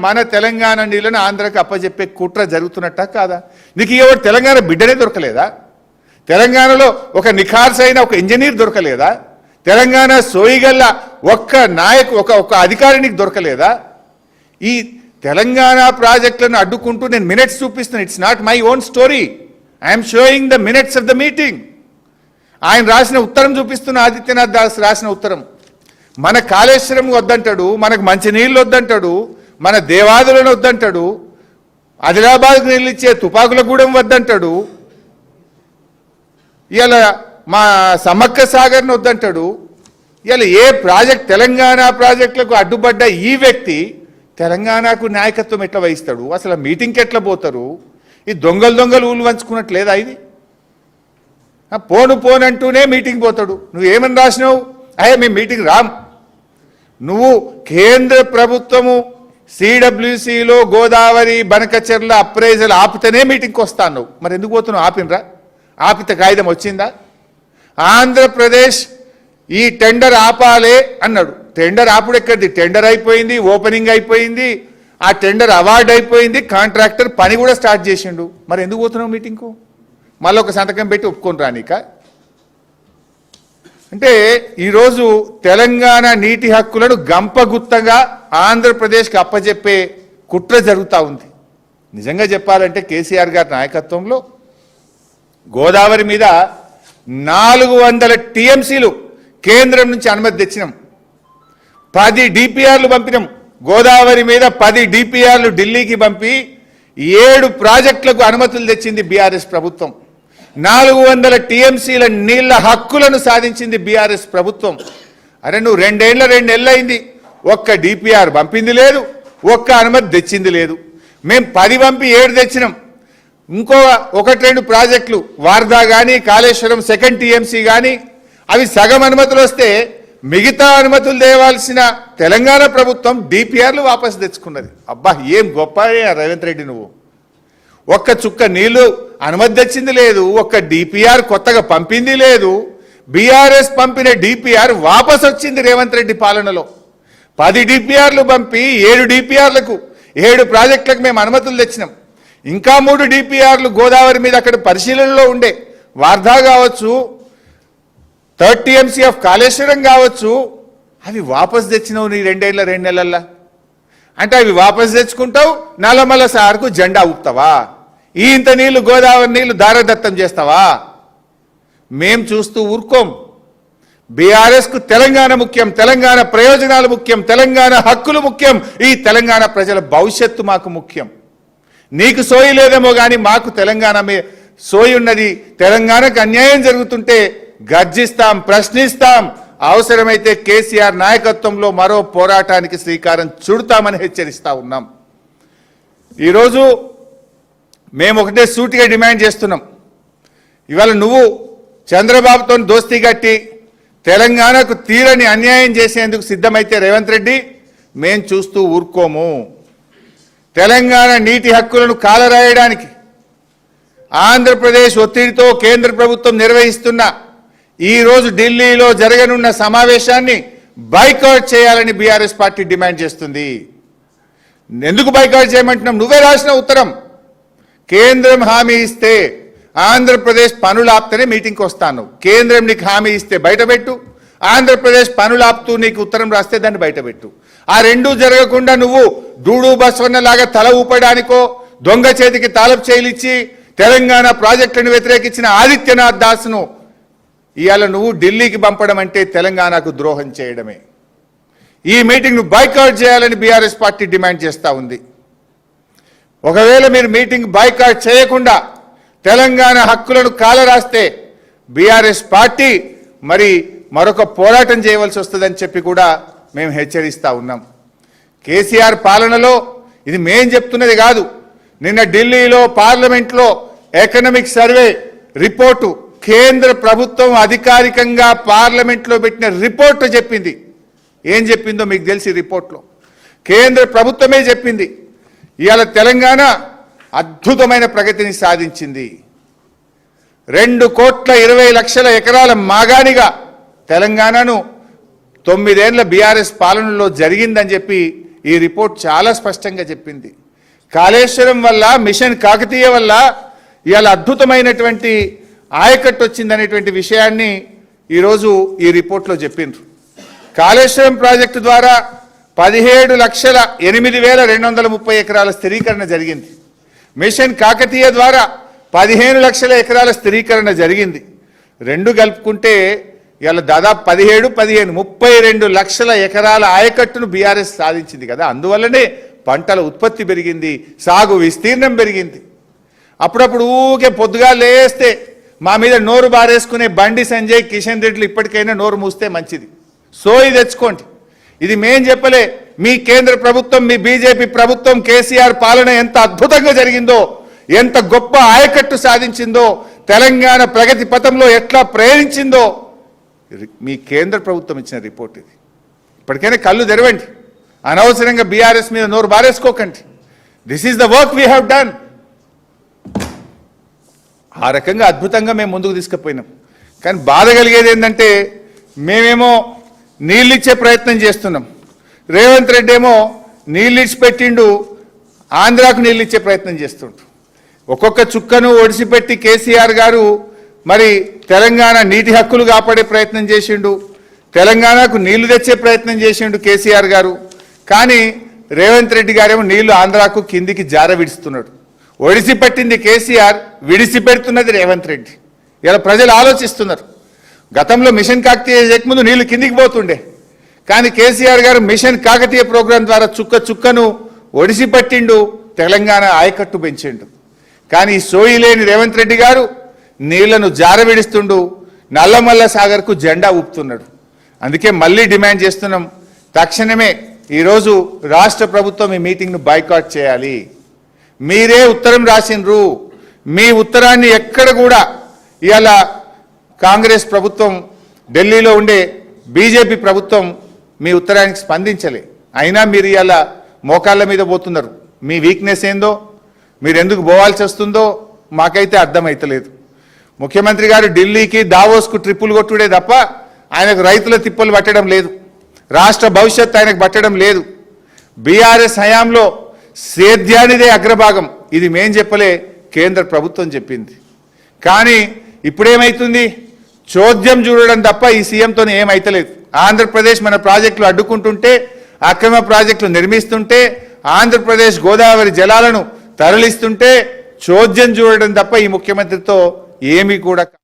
మన తెలంగాణ నీళ్ళను ఆంధ్రాకి అప్పచెప్పే కుట్ర జరుగుతున్నట్ట కాదా? నీకు ఎవరు తెలంగాణ బిడ్డనే దొరకలేదా? తెలంగాణలో ఒక నిఖార్సైన ఒక ఇంజనీర్ దొరకలేదా? తెలంగాణ సోయిగల్ల ఒక్క నాయకు ఒక అధికారికి దొరకలేదా? ఈ తెలంగాణ ప్రాజెక్టులను అడ్డుకుంటూ నేను మినిట్స్ చూపిస్తున్నాను. It's not my own story. I'm showing the minutes of the meeting. ఆయన రాసిన ఉత్తరం చూపిస్తున్న, ఆదిత్యనాథ్ దాస్ రాసిన ఉత్తరం. మన కాళేశ్వరం వద్దంటాడు, మనకు మంచినీళ్ళు వద్దంటాడు, మన దేవాదులను వద్దంటాడు, ఆదిలాబాద్కు నీళ్ళు ఇచ్చే తుపాకులగూడెం వద్దంటాడు, ఇలా మా సమ్మక్క సాగర్ని వద్దంటాడు. ఇలా ఏ ప్రాజెక్ట్ తెలంగాణ ప్రాజెక్టులకు అడ్డుపడ్డ ఈ వ్యక్తి తెలంగాణకు నాయకత్వం ఎట్లా వహిస్తాడు? అసలు మీటింగ్కి ఎట్లా పోతారు? ఈ దొంగలు ఊళ్ళు వంచుకున్నట్లేదా? ఇది పోనంటూనే మీటింగ్ పోతాడు. నువ్వేమని రాసినావు? అయ్యే మేము మీటింగ్ రాం. నువ్వు కేంద్ర ప్రభుత్వము సిడబ్ల్యూసిలో గోదావరి బనకచెర్ల అప్రైజల్ ఆపితేనే మీటింగ్కి వస్తాను. మరి ఎందుకు పోతున్నావు? ఆపినరా? ఆపితే కాగితం వచ్చిందా? ఆంధ్రప్రదేశ్ ఈ టెండర్ ఆపాలే అన్నాడు. టెండర్ ఆపుడు ఎక్కడిది? టెండర్ అయిపోయింది, ఓపెనింగ్ అయిపోయింది, ఆ టెండర్ అవార్డు అయిపోయింది, కాంట్రాక్టర్ పని కూడా స్టార్ట్ చేసిండు. మరి ఎందుకు పోతున్నావు మీటింగ్కు? మళ్ళీ ఒక సంతకం పెట్టి ఒప్పుకొని రానిక? అంటే ఈరోజు తెలంగాణ నీటి హక్కులను గంపగుత్తగా ఆంధ్రప్రదేశ్కి అప్పచెప్పే కుట్ర జరుగుతూ ఉంది. నిజంగా చెప్పాలంటే కేసీఆర్ గారి నాయకత్వంలో గోదావరి మీద 400 టీఎంసీలు కేంద్రం నుంచి అనుమతి తెచ్చినాం. 10 డిపిఆర్లు పంపినాం. గోదావరి మీద 10 డిపిఆర్లు ఢిల్లీకి పంపి 7 ప్రాజెక్టులకు అనుమతులు తెచ్చింది బీఆర్ఎస్ ప్రభుత్వం. 400 టీఎంసీల నీళ్ల హక్కులను సాధించింది బీఆర్ఎస్ ప్రభుత్వం. అరే నువ్వు 2 నెలలు అయింది, ఒక్క డిపిఆర్ పంపింది లేదు, ఒక్క అనుమతి తెచ్చింది లేదు. మేము 10 పంపి 7 తెచ్చినాం. ఇంకో 1-2 ప్రాజెక్టులు వార్దా కానీ కాళేశ్వరం సెకండ్ టీఎంసీ కానీ అవి సగం అనుమతులు వస్తే మిగతా అనుమతులు తేవాల్సిన తెలంగాణ ప్రభుత్వం డిపిఆర్లు వాపసు తెచ్చుకున్నది. అబ్బా ఏం గొప్ప రేవంత్ రెడ్డి, నువ్వు ఒక్క చుక్క నీళ్లు అనుమతి తెచ్చింది లేదు, ఒక్క డిపిఆర్ కొత్తగా పంపింది లేదు. బీఆర్ఎస్ పంపిన డిపిఆర్ వాపసు వచ్చింది రేవంత్ రెడ్డి పాలనలో. 10 డిపిఆర్లు పంపి 7 డిపిఆర్లకు 7 ప్రాజెక్టులకు మేము అనుమతులు తెచ్చినాం. ఇంకా 3 డిపిఆర్లు గోదావరి మీద అక్కడ పరిశీలనలో ఉండే, వార్ధా కావచ్చు, 3rd టీఎంసీ ఆఫ్ కాళేశ్వరం కావచ్చు, అవి వాపసు తెచ్చినావు నీ 2 నెలల్లో. అంటే అవి వాపసు తెచ్చుకుంటావు, నల్లమల్ల సార్కు జెండా ఊపుతావా? ఇంత నీళ్లు గోదావరి నీళ్లు దారదత్తం చేస్తావా? మేం చూస్తూ ఊరుకోం. బీఆర్ఎస్కు తెలంగాణ ముఖ్యం, తెలంగాణ ప్రయోజనాలు ముఖ్యం, తెలంగాణ హక్కులు ముఖ్యం, ఈ తెలంగాణ ప్రజల భవిష్యత్తు మాకు ముఖ్యం. నీకు సోయి లేదేమో కానీ మాకు తెలంగాణ సోయి ఉన్నది. తెలంగాణకు అన్యాయం జరుగుతుంటే గర్జిస్తాం, ప్రశ్నిస్తాం, అవసరమైతే కేసీఆర్ నాయకత్వంలో మరో పోరాటానికి శ్రీకారం చుడతామని హెచ్చరిస్తా ఉన్నాం. ఈరోజు మేము ఒకటే సూటిగా డిమాండ్ చేస్తున్నాం. ఇవాళ నువ్వు చంద్రబాబుతో దోస్తీ కట్టి తెలంగాణకు తీరని అన్యాయం చేసేందుకు సిద్ధమైతే రేవంత్ రెడ్డి మేం చూస్తూ ఊరుకోము. తెలంగాణ నీటి హక్కులను కాలరాయడానికి ఆంధ్రప్రదేశ్ ఒత్తిడితో కేంద్ర ప్రభుత్వం నిర్వహిస్తున్న ఈరోజు ఢిల్లీలో జరగనున్న సమావేశాన్ని బైకాట్ చేయాలని బీఆర్ఎస్ పార్టీ డిమాండ్ చేస్తుంది. ఎందుకు బైకాట్ చేయమంటున్నాం? నువ్వే రాసిన ఉత్తరం. కేంద్రం హామీ ఇస్తే ఆంధ్రప్రదేశ్ పనులు ఆపుతూనే మీటింగ్కి వస్తాను. కేంద్రం నీకు హామీ ఇస్తే బయటపెట్టు, ఆంధ్రప్రదేశ్ పనులు ఆపుతూ నీకు ఉత్తరం రాస్తే దాన్ని బయటపెట్టు. ఆ రెండూ జరగకుండా నువ్వు డూడు బస్వన్న లాగా తల ఊపడానికో, దొంగ చేతికి తాలపు చేయిలిచ్చి తెలంగాణ ప్రాజెక్టులను వ్యతిరేకించిన ఆదిత్యనాథ్ దాస్ను ఇవాళ నువ్వు ఢిల్లీకి పంపడం అంటే తెలంగాణకు ద్రోహం చేయడమే. ఈ మీటింగ్ను బాయ్కాట్ చేయాలని బీఆర్ఎస్ పార్టీ డిమాండ్ చేస్తూ ఉంది. ఒకవేళ మీరు మీటింగ్ బాయ్కాట్ చేయకుండా తెలంగాణ హక్కులను కాలరాస్తే బీఆర్ఎస్ పార్టీ మరొక పోరాటం చేయవలసి వస్తుందని చెప్పి కూడా మేము హెచ్చరిస్తూ ఉన్నాం. కేసీఆర్ పాలనలో ఇది మేం చెప్తున్నది కాదు. నిన్న ఢిల్లీలో పార్లమెంట్లో ఎకనామిక్ సర్వే రిపోర్టు కేంద్ర ప్రభుత్వం అధికారికంగా పార్లమెంట్లో పెట్టిన రిపోర్టు చెప్పింది. ఏం చెప్పిందో మీకు తెలిసి రిపోర్ట్లో కేంద్ర ప్రభుత్వమే చెప్పింది. ఇవాళ తెలంగాణ అద్భుతమైన ప్రగతిని సాధించింది. 2,20,00,000 ఎకరాల మాగాణిగా తెలంగాణను 9 ఏళ్ల బీఆర్ఎస్ పాలనలో జరిగిందని చెప్పి ఈ రిపోర్ట్ చాలా స్పష్టంగా చెప్పింది. కాళేశ్వరం వల్ల, మిషన్ కాకతీయ వల్ల ఇవాళ అద్భుతమైనటువంటి ఆయకట్టు వచ్చిందనేటువంటి విషయాన్ని ఈరోజు ఈ రిపోర్ట్లో చెప్పిండ్రు. కాళేశ్వరం ప్రాజెక్టు ద్వారా 17,08,230 ఎకరాల స్థిరీకరణ జరిగింది. మిషన్ కాకతీయ ద్వారా 15 లక్షల ఎకరాల స్థిరీకరణ జరిగింది. రెండు కలుపుకుంటే ఇలా దాదాపు 17, 15, 32 లక్షల ఎకరాల ఆయకట్టును బీఆర్ఎస్ సాధించింది కదా. అందువల్లనే పంటల ఉత్పత్తి పెరిగింది, సాగు విస్తీర్ణం పెరిగింది. అప్పుడప్పుడు ఊకే పొద్దుగా లేస్తే మా మీద నోరు బారేసుకునే బండి సంజయ్, కిషన్ రెడ్డిలు ఇప్పటికైనా నోరు మూస్తే మంచిది. సోయి తెచ్చుకోండి. ఇది మేం చెప్పలే, మీ కేంద్ర ప్రభుత్వం, మీ బీజేపీ ప్రభుత్వం, కేసీఆర్ పాలన ఎంత అద్భుతంగా జరిగిందో, ఎంత గొప్ప ఆయకట్టు సాధించిందో, తెలంగాణ ప్రగతి పథంలో ఎట్లా ప్రయాణించిందో మీ కేంద్ర ప్రభుత్వం ఇచ్చిన రిపోర్ట్ ఇది. ఇప్పటికైనా కళ్ళు తెరవండి, అనవసరంగా బీఆర్ఎస్ మీద నోరు బారేసుకోకండి. This is the work we have done. ఆ రకంగా అద్భుతంగా మేము ముందుకు తీసుకుపోయినాం. కానీ బాధ కలిగేది ఏంటంటే మేమేమో నీళ్ళు ఇచ్చే ప్రయత్నం చేస్తున్నాం, రేవంత్ రెడ్డి ఏమో నీళ్ళు ఇచ్చిపెట్టిండు, ఆంధ్రాకు నీళ్ళు ఇచ్చే ప్రయత్నం చేస్తుండ్రు. ఒక్కొక్క చుక్కను ఒడిసిపెట్టి కేసీఆర్ గారు మరి తెలంగాణ నీటి హక్కులు కాపాడే ప్రయత్నం చేసిండు, తెలంగాణకు నీళ్లు తెచ్చే ప్రయత్నం చేసిండు కేసీఆర్ గారు. కానీ రేవంత్ రెడ్డి గారేమో నీళ్లు ఆంధ్రాకు కిందికి జార విడుస్తున్నాడు. ఒడిసిపెట్టింది కేసీఆర్, విడిసిపెడుతున్నది రేవంత్ రెడ్డి. ఇలా ప్రజలు ఆలోచిస్తున్నారు. గతంలో మిషన్ కాకతీయ చేయకముందు నీళ్లు కిందికి పోతుండే, కానీ కేసీఆర్ గారు మిషన్ కాకతీయ ప్రోగ్రాం ద్వారా చుక్క చుక్కను ఒడిసిపట్టిండు, తెలంగాణ ఆయకట్టు పెంచిండు. కానీ సోయి లేని రేవంత్ రెడ్డి గారు నీళ్లను జారవిడిస్తుండు, నల్లమల్ల సాగర్కు జెండా ఊపుతున్నాడు. అందుకే మళ్ళీ డిమాండ్ చేస్తున్నాం, తక్షణమే ఈరోజు రాష్ట్ర ప్రభుత్వం ఈ మీటింగ్ను బాయ్కాట్ చేయాలి. మీరే ఉత్తరం రాసిండ్రు, మీ ఉత్తరాన్ని ఎక్కడ కూడా ఇవాళ కాంగ్రెస్ ప్రభుత్వం, ఢిల్లీలో ఉండే బీజేపీ ప్రభుత్వం మీ ఉత్తరానికి స్పందించలే. అయినా మీరు ఇవాళ మోకాళ్ళ మీద పోతున్నారు. మీ వీక్నెస్ ఏందో, మీరు ఎందుకు పోవాల్సి వస్తుందో మాకైతే అర్థమైతలేదు. ముఖ్యమంత్రి గారు ఢిల్లీకి, దావోస్కు ట్రిప్పులు కొట్టుడే తప్ప ఆయనకు రైతుల తిప్పలు పట్టడం లేదు, రాష్ట్ర భవిష్యత్తు ఆయనకు పట్టడం లేదు. బీఆర్ఎస్ హయాంలో సేద్యానిదే అగ్రభాగం, ఇది మేం చెప్పలే, కేంద్ర ప్రభుత్వం చెప్పింది. కానీ ఇప్పుడేమైతుంది, చోద్యం చూడడం తప్ప ఈ సీఎంతో ఏమైతలేదు. ఆంధ్రప్రదేశ్ మన ప్రాజెక్టులు అడ్డుకుంటుంటే, అక్రమ ప్రాజెక్టులు నిర్మిస్తుంటే, ఆంధ్రప్రదేశ్ గోదావరి జలాలను తరలిస్తుంటే చోద్యం చూడడం తప్ప ఈ ముఖ్యమంత్రితో ఏమీ కూడా